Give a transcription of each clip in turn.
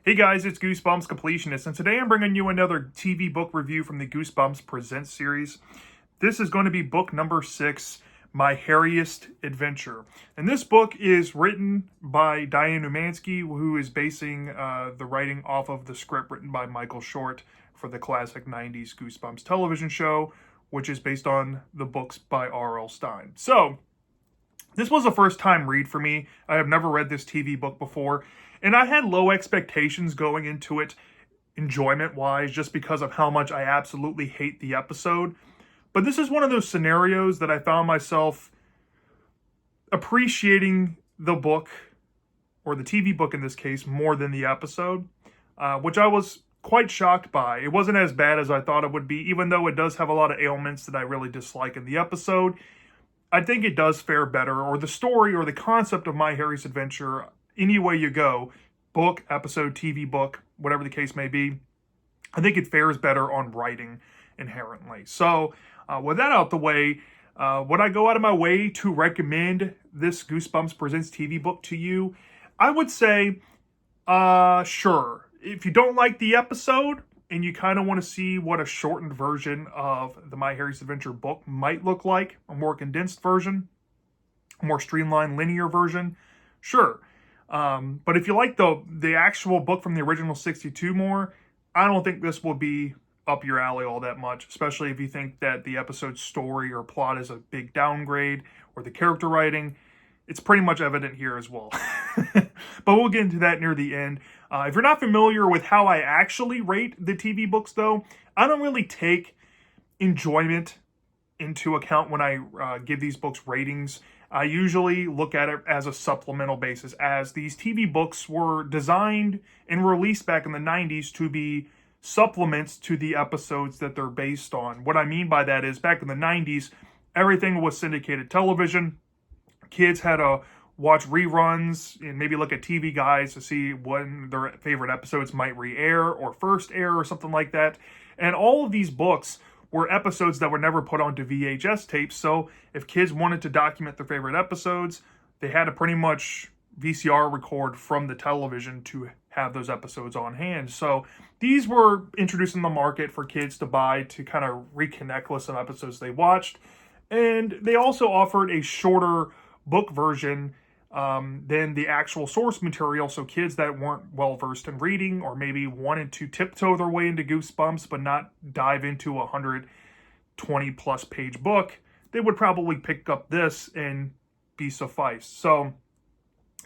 Hey guys, it's Goosebumps Completionist, and today I'm bringing you another TV book review from the Goosebumps Presents series. This is going to be book number 6, My Hairiest Adventure. And this book is written by Diane Umansky, who is basing the writing off of the script written by Michael Short for the classic 90s Goosebumps television show, which is based on the books by R.L. Stine. So, this was a first-time read for me. I have never read this TV book before, and I had low expectations going into it, enjoyment-wise, just because of how much I absolutely hate the episode. But this is one of those scenarios that I found myself appreciating the book, or the TV book in this case, more than the episode, which I was quite shocked by. It wasn't as bad as I thought it would be, even though it does have a lot of ailments that I really dislike in the episode. I think it does fare better, or the story or the concept of My Hairiest Adventure, any way you go, book, episode, TV book, whatever the case may be, I think it fares better on writing inherently. So, with that out the way, would I go out of my way to recommend this Goosebumps Presents TV book to you? I would say, sure. If you don't like the episode, and you kind of want to see what a shortened version of the My Hairiest Adventure book might look like, a more condensed version, a more streamlined, linear version, sure. But if you like the actual book from the original 62 more, I don't think this will be up your alley all that much, especially if you think that the episode's story or plot is a big downgrade, or the character writing. It's pretty much evident here as well. But we'll get into that near the end. If you're not familiar with how I actually rate the TV books, though, I don't really take enjoyment into account when I give these books ratings. I usually look at it as a supplemental basis, as these TV books were designed and released back in the 90s to be supplements to the episodes that they're based on. What I mean by that is, back in the 90s, everything was syndicated television. Kids had to watch reruns and maybe look at TV guides to see when their favorite episodes might re-air or first air or something like that. And all of these books were episodes that were never put onto VHS tapes. So if kids wanted to document their favorite episodes, they had to pretty much VCR record from the television to have those episodes on hand. So these were introduced in the market for kids to buy to kind of reconnect with some episodes they watched. And they also offered a shorter book version than the actual source material, so kids that weren't well versed in reading, or maybe wanted to tiptoe their way into Goosebumps but not dive into a 120 plus page book, they would probably pick up this and be sufficed. So,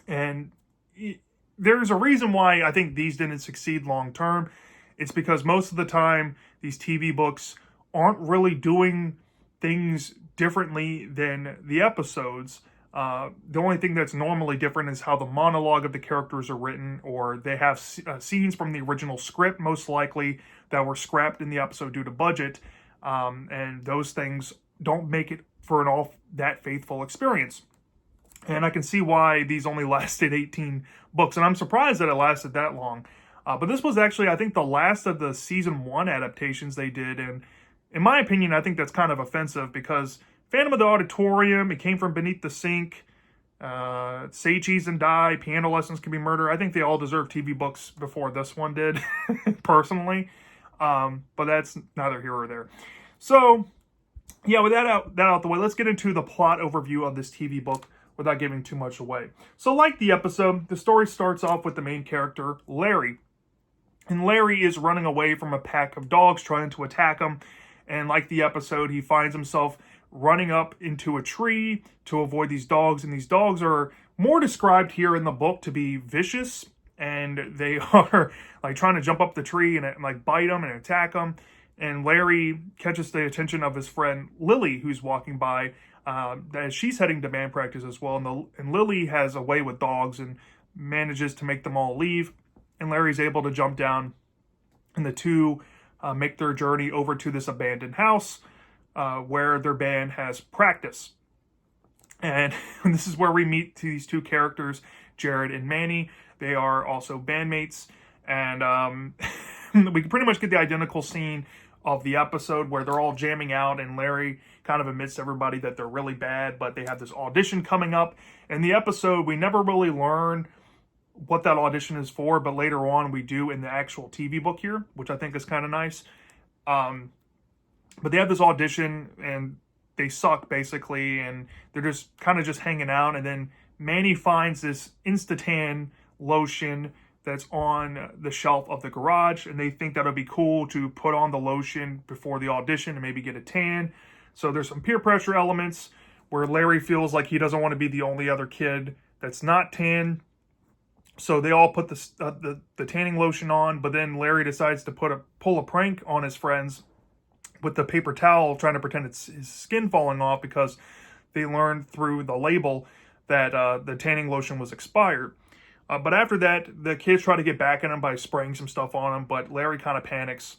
and there's a reason why I think these didn't succeed long term. It's because most of the time these TV books aren't really doing things differently than the episodes. The only thing that's normally different is how the monologue of the characters are written, or they have scenes from the original script, most likely, that were scrapped in the episode due to budget, and those things don't make it for an all that faithful experience. And I can see why these only lasted 18 books, and I'm surprised that it lasted that long. But this was actually, I think, the last of the season 1 adaptations they did, and in my opinion, I think that's kind of offensive, because Phantom of the Auditorium, It Came From Beneath the Sink, Say Cheese and Die, Piano Lessons Can Be Murder, I think they all deserve TV books before this one did, personally. But that's neither here or there. So, yeah, with that out the way, let's get into the plot overview of this TV book without giving too much away. So, like the episode, the story starts off with the main character, Larry. And Larry is running away from a pack of dogs trying to attack him. And like the episode, he finds himself running up into a tree to avoid these dogs. And these dogs are more described here in the book to be vicious. And they are like trying to jump up the tree and like bite him and attack him. And Larry catches the attention of his friend Lily, who's walking by, as she's heading to band practice as well. And Lily has a way with dogs and manages to make them all leave. And Larry's able to jump down, and the two make their journey over to this abandoned house where their band has practice. And this is where we meet these two characters, Jared and Manny. They are also bandmates. And we can pretty much get the identical scene of the episode where they're all jamming out, and Larry kind of admits to everybody that they're really bad, but they have this audition coming up. In the episode, we never really learn what that audition is for, but later on we do in the actual TV book here, which I think is kind of nice. But they have this audition and they suck basically, and they're just kind of just hanging out. And then Manny finds this Instatan lotion that's on the shelf of the garage, and they think that would be cool to put on the lotion before the audition and maybe get a tan. So there's some peer pressure elements where Larry feels like he doesn't want to be the only other kid that's not tan. So they all put the tanning lotion on, but then Larry decides to pull a prank on his friends with the paper towel, trying to pretend it's his skin falling off, because they learned through the label that the tanning lotion was expired. But after that, the kids try to get back at him by spraying some stuff on him, but Larry kind of panics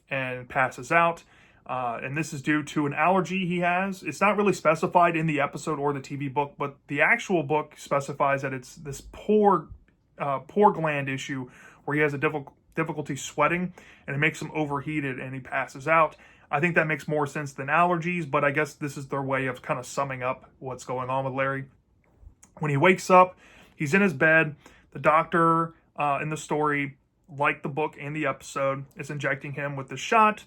and passes out. And this is due to an allergy he has. It's not really specified in the episode or the TV book, but the actual book specifies that it's this pore gland issue where he has a difficulty sweating, and it makes him overheated and he passes out. I think that makes more sense than allergies, but I guess this is their way of kind of summing up what's going on with Larry. When he wakes up, he's in his bed. The doctor in the story, like the book and the episode, is injecting him with the shot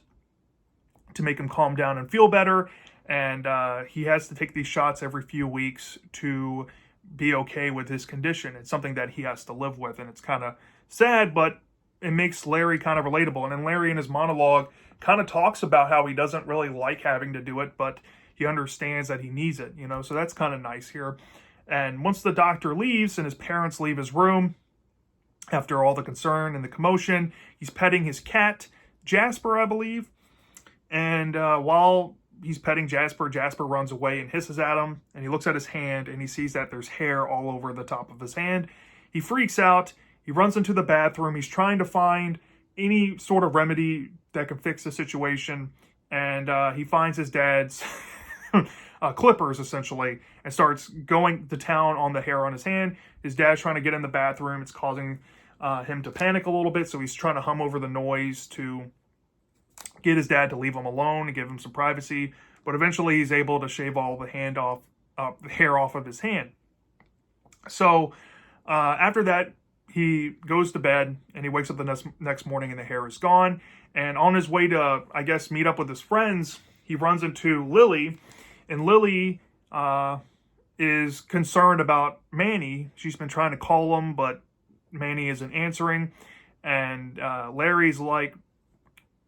to make him calm down and feel better. And he has to take these shots every few weeks to be okay with his condition. It's something that he has to live with, and it's kind of sad, but it makes Larry kind of relatable. And then Larry in his monologue kind of talks about how he doesn't really like having to do it, but he understands that he needs it, so that's kind of nice here. And once the doctor leaves and his parents leave his room, after all the concern and the commotion, he's petting his cat, Jasper, I believe. And while he's petting Jasper, Jasper runs away and hisses at him, and he looks at his hand and he sees that there's hair all over the top of his hand. He freaks out. He runs into the bathroom. He's trying to find any sort of remedy that can fix the situation, and he finds his dad's clippers, essentially, and starts going to town on the hair on his hand. His dad's trying to get in the bathroom. It's causing him to panic a little bit, so he's trying to hum over the noise to get his dad to leave him alone and give him some privacy. But eventually he's able to shave all the hair off of his hand. So after that, he goes to bed and he wakes up the next morning and the hair is gone. And on his way to, I guess, meet up with his friends, he runs into Lily. And Lily is concerned about Manny. She's been trying to call him, but Manny isn't answering. And Larry's like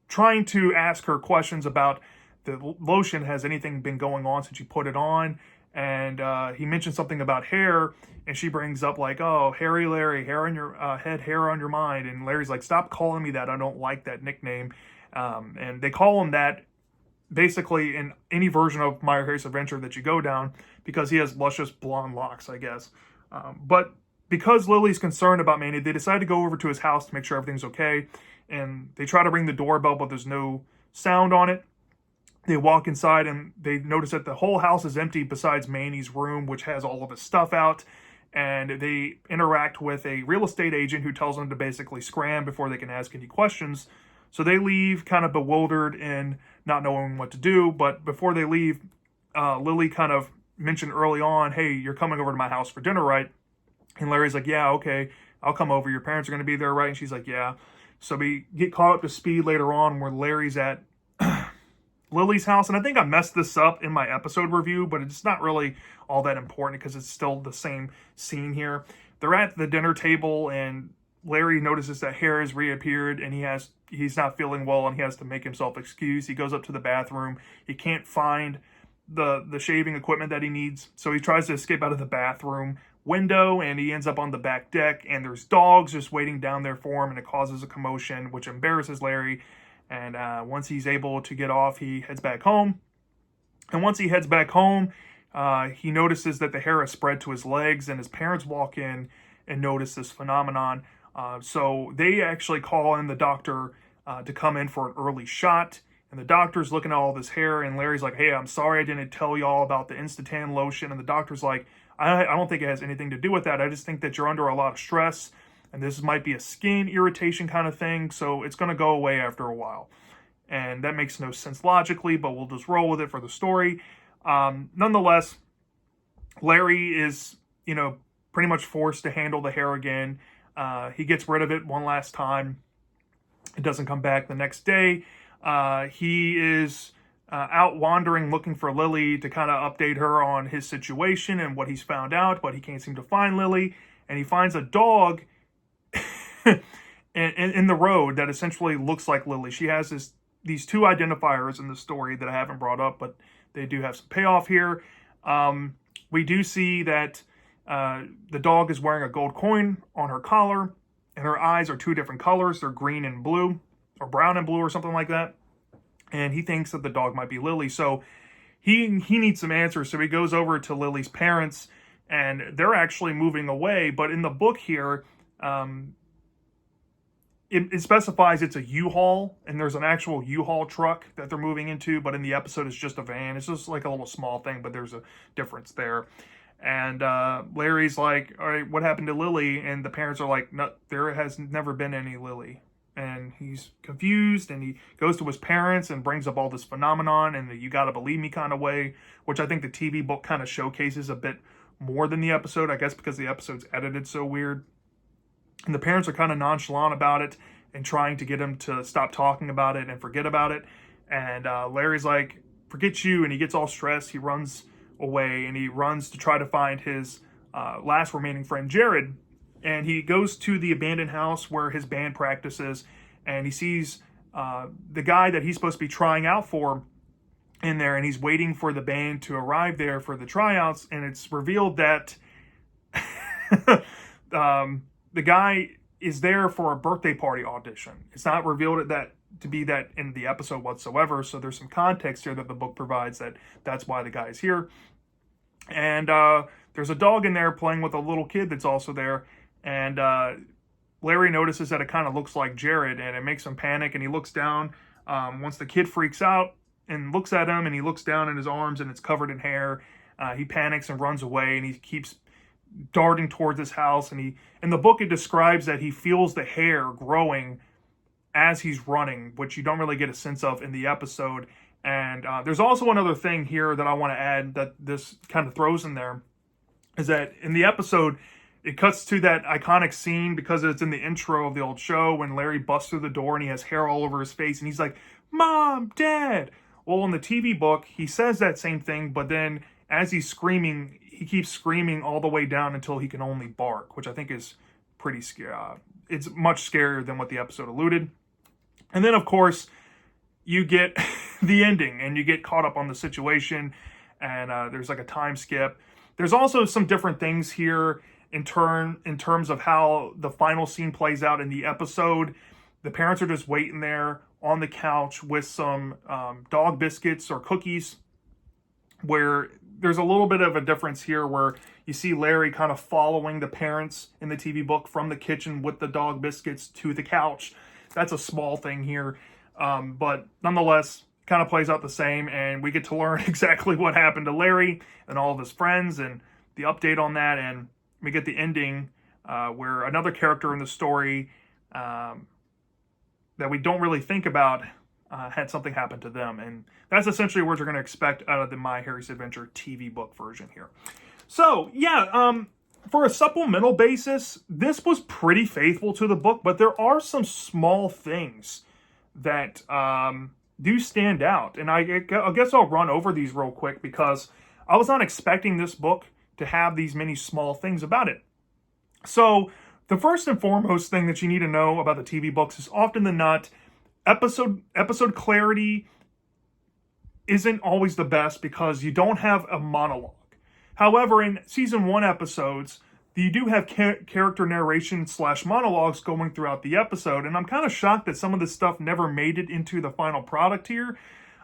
trying to ask her questions about the lotion. Has anything been going on since you put it on? And he mentioned something about hair, and she brings up like, oh, hairy Larry, hair on your head, hair on your mind. And Larry's like, stop calling me that. I don't like that nickname. And they call him that basically in any version of My Hairiest Adventure that you go down, because he has luscious blonde locks, I guess. But because Lily's concerned about Manny, they decide to go over to his house to make sure everything's okay. And they try to ring the doorbell, but there's no sound on it. They walk inside and they notice that the whole house is empty besides Manny's room, which has all of his stuff out. And they interact with a real estate agent who tells them to basically scram before they can ask any questions. So they leave kind of bewildered and not knowing what to do. But before they leave, Lily kind of mentioned early on, hey, you're coming over to my house for dinner, right? And Larry's like, yeah, okay, I'll come over. Your parents are going to be there, right? And she's like, yeah. So we get caught up to speed later on where Larry's at Lily's house. And I think I messed this up in my episode review, but it's not really all that important because it's still the same scene here. They're at the dinner table and Larry notices that hair has reappeared and he's not feeling well and he has to make himself excuse. He goes up to the bathroom. He can't find the shaving equipment that he needs. So he tries to escape out of the bathroom window and he ends up on the back deck, and there's dogs just waiting down there for him, and it causes a commotion, which embarrasses Larry. And once he's able to get off, he heads back home. And once he heads back home, he notices that the hair has spread to his legs, and his parents walk in and notice this phenomenon. So they actually call in the doctor to come in for an early shot. And the doctor's looking at all this hair, and Larry's like, hey, I'm sorry I didn't tell y'all about the Instatan lotion. And the doctor's like, I don't think it has anything to do with that. I just think that you're under a lot of stress, and this might be a skin irritation kind of thing, so it's going to go away after a while. And that makes no sense logically, but we'll just roll with it for the story. Nonetheless, Larry is, pretty much forced to handle the hair again. He gets rid of it one last time. It doesn't come back the next day. He is out wandering looking for Lily to kind of update her on his situation and what he's found out, but he can't seem to find Lily. And he finds a dog in the road that essentially looks like Lily. She has these two identifiers in the story that I haven't brought up, but they do have some payoff here. We do see that the dog is wearing a gold coin on her collar, and her eyes are two different colors. They're green and blue, or brown and blue, or something like that. And he thinks that the dog might be Lily. So he needs some answers. So he goes over to Lily's parents, and they're actually moving away. But in the book here, it specifies it's a U-Haul, and there's an actual U-Haul truck that they're moving into. But in the episode, it's just a van. It's just like a little small thing, but there's a difference there. And Larry's like, all right, what happened to Lily? And the parents are like, no, there has never been any Lily. And he's confused, and he goes to his parents and brings up all this phenomenon and the you gotta believe me kind of way, which I think the TV book kind of showcases a bit more than the episode, I guess because the episode's edited so weird. And the parents are kind of nonchalant about it and trying to get him to stop talking about it and forget about it. And Larry's like, forget you, and he gets all stressed. He runs away, and he runs to try to find his last remaining friend, Jared. And he goes to the abandoned house where his band practices, and he sees the guy that he's supposed to be trying out for in there, and he's waiting for the band to arrive there for the tryouts, and it's revealed that the guy is there for a birthday party audition. It's not revealed to be that in the episode whatsoever, so there's some context here that the book provides that's why the guy is here. And there's a dog in there playing with a little kid that's also there. And Larry notices that it kind of looks like Jared, and it makes him panic, and he looks down. Once the kid freaks out and looks at him, and he looks down in his arms, and it's covered in hair, he panics and runs away, and he keeps darting towards his house. And in the book, it describes that he feels the hair growing as he's running, which you don't really get a sense of in the episode. And there's also another thing here that I want to add that this kind of throws in there, is that in the episode, it cuts to that iconic scene because it's in the intro of the old show when Larry busts through the door and he has hair all over his face and he's like, Mom, Dad. Well, in the TV book, he says that same thing, but then as he's screaming, he keeps screaming all the way down until he can only bark, which I think is pretty scary. It's much scarier than what the episode alluded. And then, of course, you get the ending and you get caught up on the situation, and there's like a time skip. There's also some different things here in terms of how the final scene plays out in the episode. The parents are just waiting there on the couch with some dog biscuits or cookies, where there's a little bit of a difference here where you see Larry kind of following the parents in the TV book from the kitchen with the dog biscuits to the couch. That's a small thing here, but nonetheless, kind of plays out the same, and we get to learn exactly what happened to Larry and all of his friends and the update on that. And we get the ending where another character in the story that we don't really think about had something happen to them. And that's essentially what you're going to expect out of the My Hairiest Adventure TV book version here. So, yeah, for a supplemental basis, this was pretty faithful to the book, but there are some small things that do stand out. And I guess I'll run over these real quick because I was not expecting this book to have these many small things about it. So the first and foremost thing that you need to know about the TV books is often than not, episode clarity isn't always the best because you don't have a monologue. However, in season 1 episodes, you do have character narration / monologues going throughout the episode. And I'm kind of shocked that some of this stuff never made it into the final product here.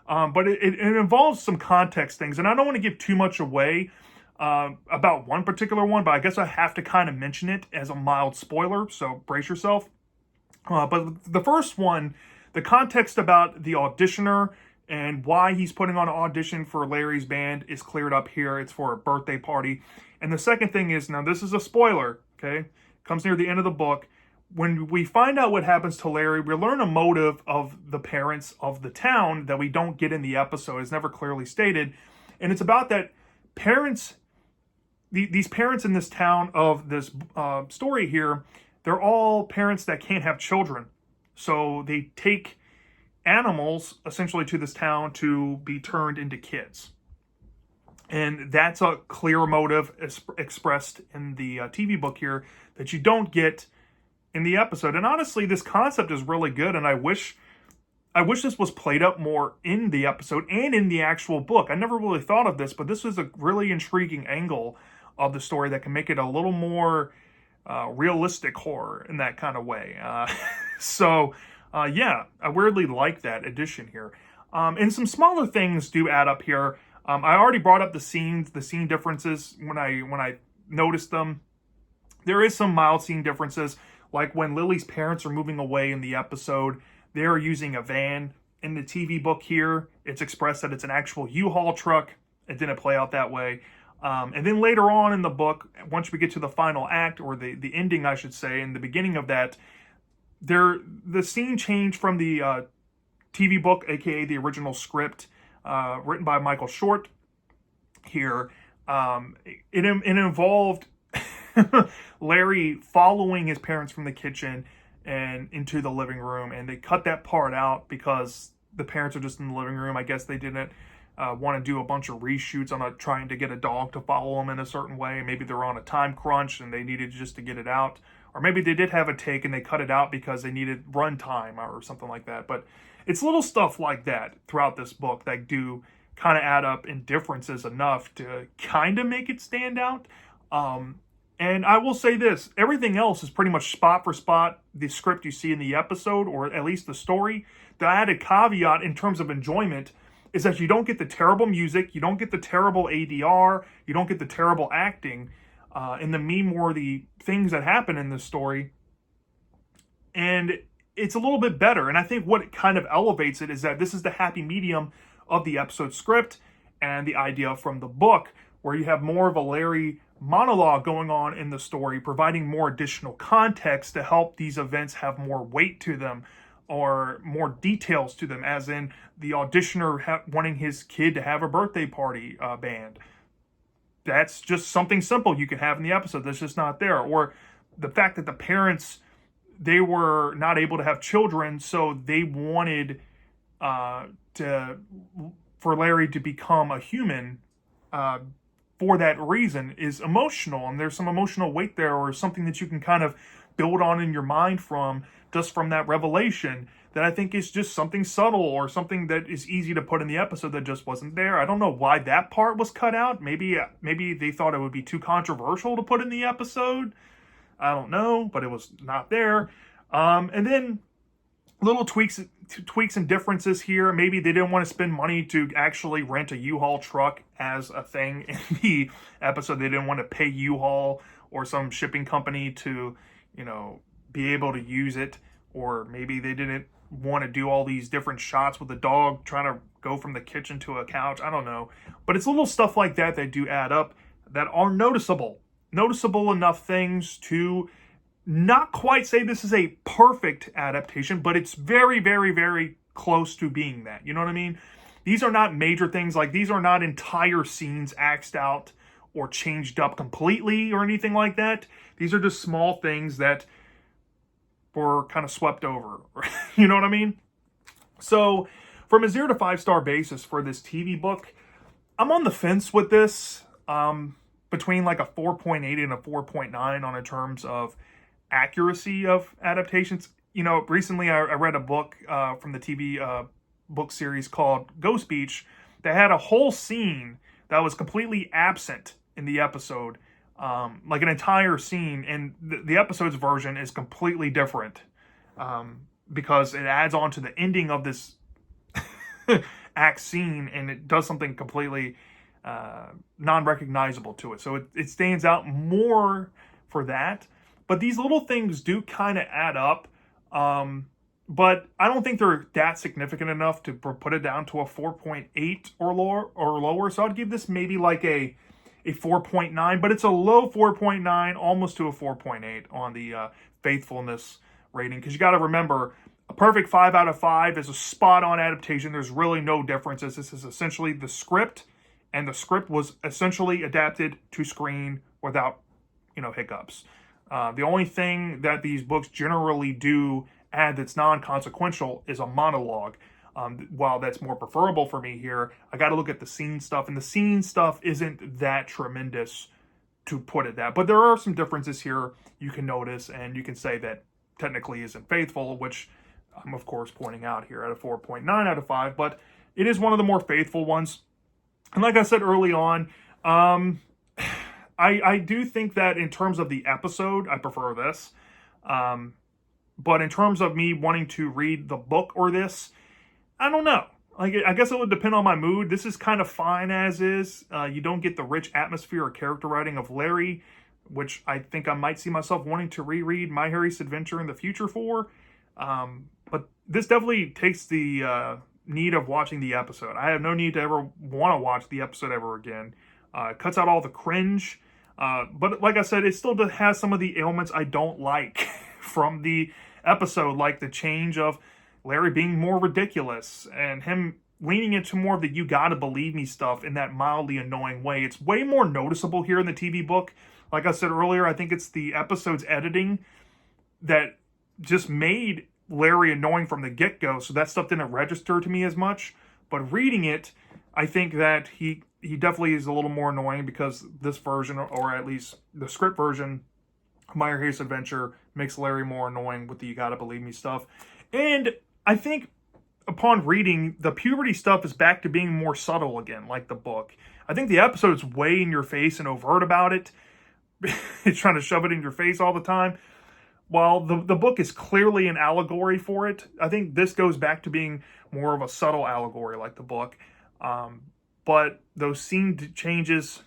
But it involves some context things. And I don't want to give too much away about one particular one, but I guess I have to kind of mention it as a mild spoiler, so brace yourself. But the first one, the context about the auditioner and why he's putting on an audition for Larry's band is cleared up here. It's for a birthday party. And the second thing is, now this is a spoiler, okay? Comes near the end of the book. When we find out what happens to Larry, we learn a motive of the parents of the town that we don't get in the episode. It's never clearly stated. And it's about that parents these parents in this town of this story here, they're all parents that can't have children. So they take animals essentially to this town to be turned into kids. And that's a clear motive expressed in the TV book here that you don't get in the episode. And honestly, this concept is really good, and I wish this was played up more in the episode and in the actual book. I never really thought of this, but this is a really intriguing angle of the story that can make it a little more realistic horror in that kind of way. Yeah, I weirdly like that addition here. And some smaller things do add up here. I already brought up the scene differences when I noticed them. There is some mild scene differences, like when Lily's parents are moving away in the episode, they're using a van. In the TV book here, it's expressed that it's an actual U-Haul truck. It didn't play out that way. And then later on in the book, once we get to the final act, or the ending, I should say, in the beginning of that, the scene changed from the TV book, aka the original script, written by Michael Short here. It involved Larry following his parents from the kitchen and into the living room, and they cut that part out because the parents are just in the living room. I guess they didn't want to do a bunch of reshoots on trying to get a dog to follow them in a certain way. Maybe they're on a time crunch and they needed just to get it out. Or maybe they did have a take and they cut it out because they needed run time or something like that. But it's little stuff like that throughout this book that do kind of add up in differences enough to kind of make it stand out. And I will say this, everything else is pretty much spot for spot the script you see in the episode, or at least the story. The added caveat in terms of enjoyment is that you don't get the terrible music, you don't get the terrible ADR, you don't get the terrible acting, and the meme-worthy things that happen in this story. And it's a little bit better. And I think what kind of elevates it is that this is the happy medium of the episode script and the idea from the book, where you have more of a Larry monologue going on in the story, providing more additional context to help these events have more weight to them or more details to them, as in the auditioner wanting his kid to have a birthday party band. That's just something simple you can have in the episode that's just not there. Or the fact that the parents, they were not able to have children, so they wanted for Larry to become a human for that reason is emotional, and there's some emotional weight there, or something that you can kind of build on in your mind from that revelation, that I think is just something subtle or something that is easy to put in the episode that just wasn't there. I don't know why that part was cut out. Maybe they thought it would be too controversial to put in the episode. I don't know, but it was not there. And then little tweaks and differences here. Maybe they didn't want to spend money to actually rent a U-Haul truck as a thing in the episode. They didn't want to pay U-Haul or some shipping company to, be able to use it. Or maybe they didn't want to do all these different shots with the dog trying to go from the kitchen to a couch. I don't know. But it's little stuff like that that do add up that are noticeable. Noticeable enough things to not quite say this is a perfect adaptation, but it's very, very, very close to being that. You know what I mean? These are not major things. Like, these are not entire scenes axed out or changed up completely or anything like that. These are just small things that were kind of swept over. You know what I mean? So from a 0 to 5 star basis for this TV book, I'm on the fence with this, between like a 4.8 and a 4.9 on in terms of accuracy of adaptations. Recently I read a book from the TV book series called Ghost Beach that had a whole scene that was completely absent in the episode, like an entire scene, and the episode's version is completely different, because it adds on to the ending of this act scene, and it does something completely non-recognizable to it. So it stands out more for that. But these little things do kind of add up. But I don't think they're that significant enough to put it down to a 4.8 or lower. So I'd give this maybe like a 4.9, but it's a low 4.9, almost to a 4.8 on the faithfulness rating. Because you got to remember, a perfect 5 out of 5 is a spot-on adaptation. There's really no differences. This is essentially the script, and the script was essentially adapted to screen without, hiccups. The only thing that these books generally do add that's non-consequential is a monologue. While that's more preferable for me here, I got to look at the scene stuff, and the scene stuff isn't that tremendous, to put it that. But there are some differences here you can notice, and you can say that technically isn't faithful, which I'm of course pointing out here at a 4.9 out of 5, but it is one of the more faithful ones. And like I said early on, I do think that in terms of the episode, I prefer this. But in terms of me wanting to read the book or this, I don't know. Like, I guess it would depend on my mood. This is kind of fine as is. You don't get the rich atmosphere or character writing of Larry, which I think I might see myself wanting to reread My Hairiest Adventure in the future for. But this definitely takes the need of watching the episode. I have no need to ever want to watch the episode ever again. It cuts out all the cringe. But like I said, it still has some of the ailments I don't like from the episode, like the change of Larry being more ridiculous and him leaning into more of the "you gotta believe me" stuff in that mildly annoying way. It's way more noticeable here in the TV book. Like I said earlier, I think it's the episode's editing that just made Larry annoying from the get-go, so that stuff didn't register to me as much. But reading it, I think that he definitely is a little more annoying, because this version, or at least the script version of My Hairiest Adventure, makes Larry more annoying with the "you gotta believe me" stuff. And I think upon reading, the puberty stuff is back to being more subtle again, like the book. I think the episode's way in your face and overt about it. It's trying to shove it in your face all the time. While the book is clearly an allegory for it, I think this goes back to being more of a subtle allegory like the book. But those scene changes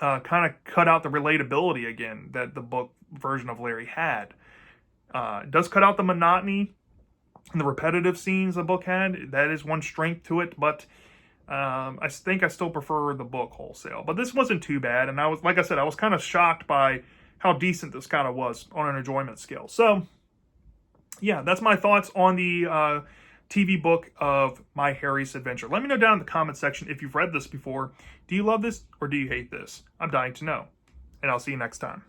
kind of cut out the relatability again that the book version of Larry had. It does cut out the monotony and the repetitive scenes the book had. That is one strength to it, but I think I still prefer the book wholesale. But this wasn't too bad, and I was, like I said, I was kind of shocked by how decent this kind of was on an enjoyment scale. So, yeah, that's my thoughts on the TV book of My Hairiest Adventure. Let me know down in the comment section if you've read this before. Do you love this or do you hate this? I'm dying to know. And I'll see you next time.